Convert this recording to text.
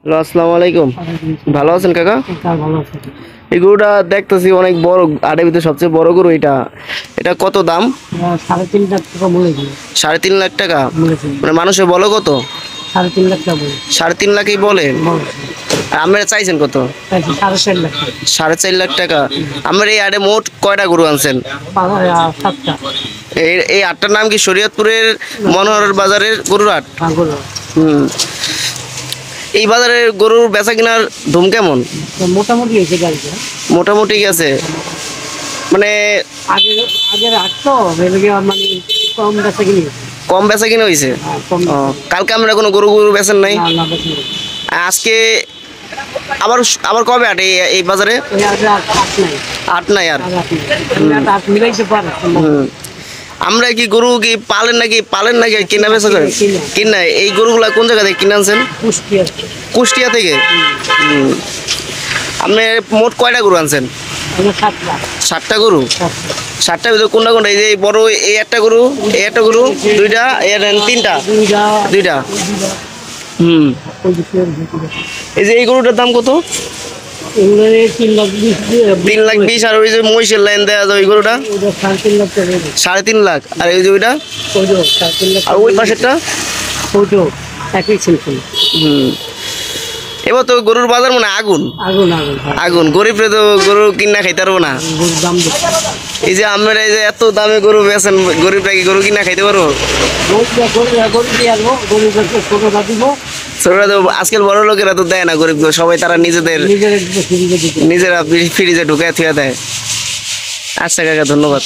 Hello, আসসালামু আলাইকুম। ভালো আছেন কাকা? এই গরুটা দেখতেছি অনেক বড়, আটের ভিতরে সবচেয়ে বড় গরু। এটা এটা কত দাম? 3.5 লাখ টাকা বলেছিল। 3.5 লাখ টাকা? বলেছিল মানে মানুষে বলো কত? 3.5 লাখ টাকা বলে 3.5 লাখই বলে। আর আপনারা চাইছেন কত? 4.5 লাখ টাকা। 4.5 লাখ টাকা। আপনার এই আটে মোট কয়টা গরু আনছেন? 7টা। এই আটটার নাম কি শরীয়তপুরের মনোহর বাজারের গরুর হাট? হুম। এই বাজারে গরুর বেচা কিনার ধুম কেমন? মোটামুটি হয়েছে গাড়িটা। মোটামুটি গেছে মানে আগের আগের আট তো মানে কম বেচা কিনি। কম বেচা কিনা হয়েছে। কম ও, কালকে আমরা কোনো গরু গরু বেচেন নাই? না বেচা কিনি। আজকে আবার আবার কবে আট এই বাজারে? আগে আট নাই। আট নাই আর? আট মিলাইতে পারে। আমরা কি গরু কি পালেন নাকি কিনা বেচা করেন? কিনা। এই গরুগুলা কোন জায়গা থেকে কিনে আনছেন? কুষ্টিয়া থেকে। আপনি মোট কয়টা গরু আনছেন? 7টা গরু। 7টার ভিতরে কোনটা কোনটা? এই যে বড় এই একটা গরু, এই একটা গরু, দুইটা, তিনটা, দুইটা। হুম। এই যে এই গরুটার দাম কত? 3,20,000। আর ওই যে মহিষের লাইন দেওয়া যায় ওই গরুটা 3.5 লাখ। আর এই যে ওইটা, আর ওই পাশেরটা? হুম। এবার তো গরুর বাজার মানে আগুন আগুন। গরিবরে তো গরু কিনা খাইতে পারবো না। এই যে আমরা এই যে এত দামে গরু বেচেন, গরিবরা কি গরু কিনা খাইতে পারবো? ছোটরা তো আজকাল বড় লোকেরা তো দেয় না গরিব, সবাই তারা নিজেরা ফ্রিজে ঢুকায় থুয়ে দেয়। আচ্ছা কাকা, ধন্যবাদ।